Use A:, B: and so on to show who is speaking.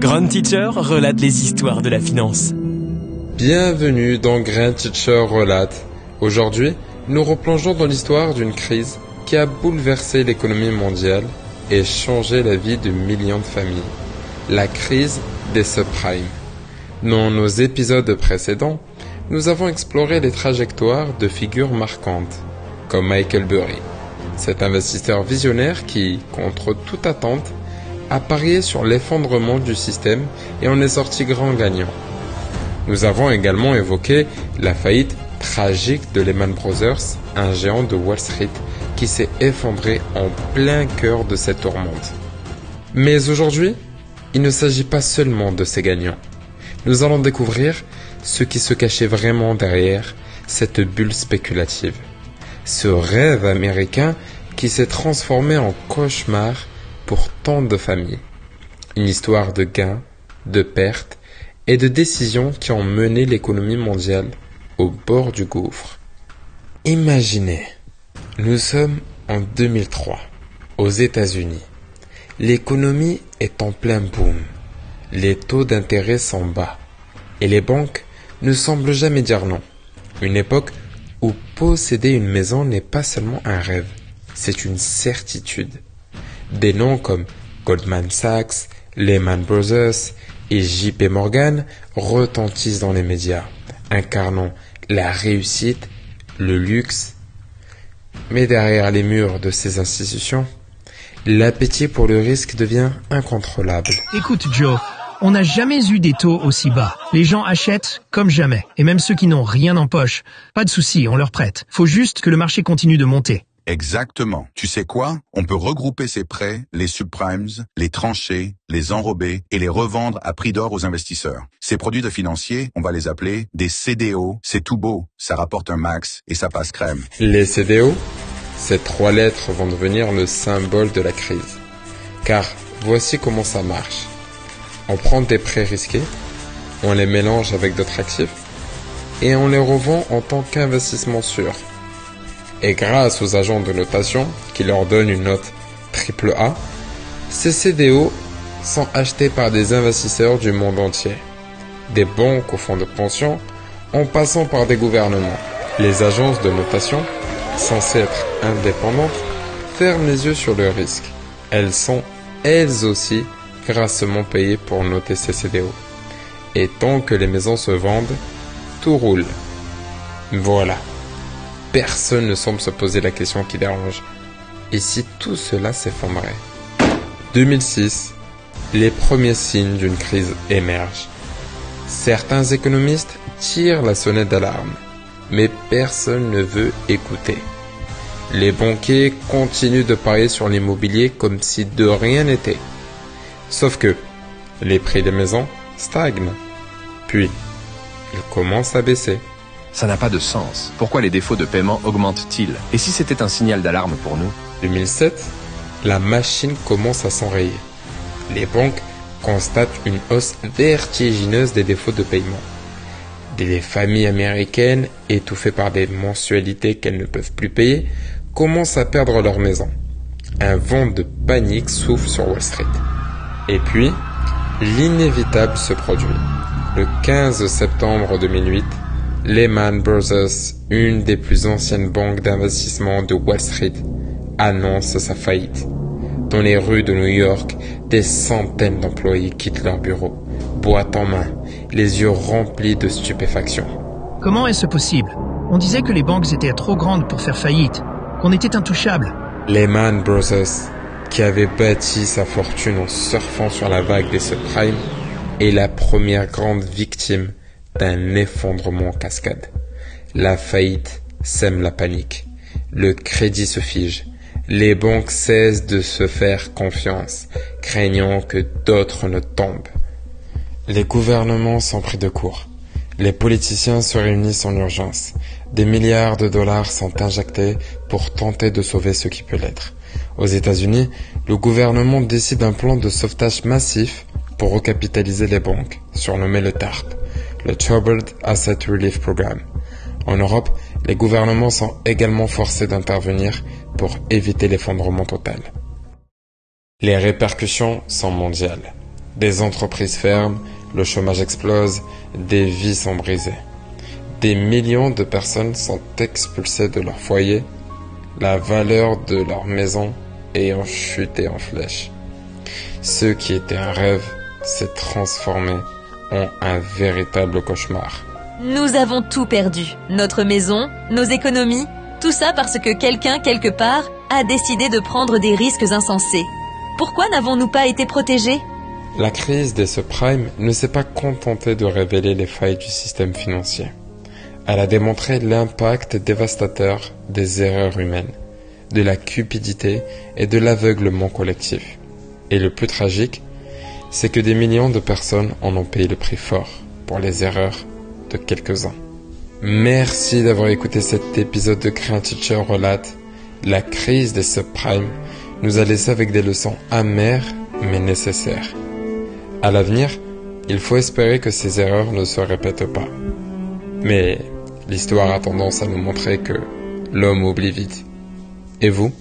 A: Grand Teacher relate les histoires de la finance.
B: Bienvenue dans Grand Teacher relate. Aujourd'hui, nous replongeons dans l'histoire d'une crise qui a bouleversé l'économie mondiale et changé la vie de millions de familles. La crise des subprimes. Dans nos épisodes précédents, nous avons exploré les trajectoires de figures marquantes, comme Michael Burry, cet investisseur visionnaire qui, contre toute attente, a parié sur l'effondrement du système et en est sorti grand gagnant. Nous avons également évoqué la faillite tragique de Lehman Brothers, un géant de Wall Street qui s'est effondré en plein cœur de cette tourmente. Mais aujourd'hui, il ne s'agit pas seulement de ces gagnants. Nous allons découvrir ce qui se cachait vraiment derrière cette bulle spéculative. Ce rêve américain qui s'est transformé en cauchemar pour tant de familles. Une histoire de gains, de pertes et de décisions qui ont mené l'économie mondiale au bord du gouffre. Imaginez, nous sommes en 2003, aux États-Unis. L'économie est en plein boom. Les taux d'intérêt sont bas. Et les banques ne semblent jamais dire non. Une époque où posséder une maison n'est pas seulement un rêve, c'est une certitude. Des noms comme Goldman Sachs, Lehman Brothers et JP Morgan retentissent dans les médias, incarnant la réussite, le luxe. Mais derrière les murs de ces institutions, l'appétit pour le risque devient incontrôlable.
C: Écoute Joe, on n'a jamais eu des taux aussi bas. Les gens achètent comme jamais, et même ceux qui n'ont rien en poche. Pas de souci, on leur prête. Faut juste que le marché continue de monter.
D: Exactement. Tu sais quoi? On peut regrouper ces prêts, les subprimes, les trancher, les enrober et les revendre à prix d'or aux investisseurs. Ces produits de financiers, on va les appeler des CDO. C'est tout beau, ça rapporte un max et ça passe crème.
B: Les CDO, ces trois lettres vont devenir le symbole de la crise. Car voici comment ça marche. On prend des prêts risqués, on les mélange avec d'autres actifs et on les revend en tant qu'investissement sûr. Et grâce aux agents de notation qui leur donnent une note AAA, ces CDO sont achetés par des investisseurs du monde entier, des banques aux fonds de pension, en passant par des gouvernements. Les agences de notation, censées être indépendantes, ferment les yeux sur le risque. Elles sont, elles aussi, grassement payées pour noter ces CDO. Et tant que les maisons se vendent, tout roule. Voilà. Personne ne semble se poser la question qui dérange. Et si tout cela s'effondrait? 2006, les premiers signes d'une crise émergent. Certains économistes tirent la sonnette d'alarme, mais personne ne veut écouter. Les banquiers continuent de parier sur l'immobilier comme si de rien n'était. Sauf que les prix des maisons stagnent. Puis, ils commencent à baisser.
E: Ça n'a pas de sens. Pourquoi les défauts de paiement augmentent-ils? Et si c'était un signal d'alarme pour nous?
B: 2007, la machine commence à s'enrayer. Les banques constatent une hausse vertigineuse des défauts de paiement. Des familles américaines, étouffées par des mensualités qu'elles ne peuvent plus payer, commencent à perdre leur maison. Un vent de panique souffle sur Wall Street. Et puis, l'inévitable se produit. Le 15 septembre 2008, Lehman Brothers, une des plus anciennes banques d'investissement de Wall Street, annonce sa faillite. Dans les rues de New York, des centaines d'employés quittent leur bureau, boîte en main, les yeux remplis de stupéfaction.
C: Comment est-ce possible? On disait que les banques étaient trop grandes pour faire faillite, qu'on était intouchables.
B: Lehman Brothers, qui avait bâti sa fortune en surfant sur la vague des subprimes, est la première grande victime d'un effondrement en cascade. La faillite sème la panique. Le crédit se fige. Les banques cessent de se faire confiance, craignant que d'autres ne tombent. Les gouvernements sont pris de court. Les politiciens se réunissent en urgence. Des milliards de dollars sont injectés pour tenter de sauver ce qui peut l'être. Aux États-Unis, le gouvernement décide d'un plan de sauvetage massif pour recapitaliser les banques, surnommé le TARP, le Troubled Asset Relief Program. En Europe, les gouvernements sont également forcés d'intervenir pour éviter l'effondrement total. Les répercussions sont mondiales. Des entreprises ferment, le chômage explose, des vies sont brisées. Des millions de personnes sont expulsées de leur foyer, la valeur de leur maison ayant chuté en flèche. Ce qui était un rêve s'est transformé en un véritable cauchemar.
F: Nous avons tout perdu. Notre maison, nos économies, tout ça parce que quelqu'un, quelque part, a décidé de prendre des risques insensés. Pourquoi n'avons-nous pas été protégés ?
B: La crise des subprimes ne s'est pas contentée de révéler les failles du système financier. Elle a démontré l'impact dévastateur des erreurs humaines, de la cupidité et de l'aveuglement collectif. Et le plus tragique, c'est que des millions de personnes en ont payé le prix fort pour les erreurs de quelques-uns. Merci d'avoir écouté cet épisode de Craint Teacher relate la crise des subprimes nous a laissé avec des leçons amères mais nécessaires. À l'avenir, il faut espérer que ces erreurs ne se répètent pas. Mais l'histoire a tendance à nous montrer que l'homme oublie vite. Et vous ?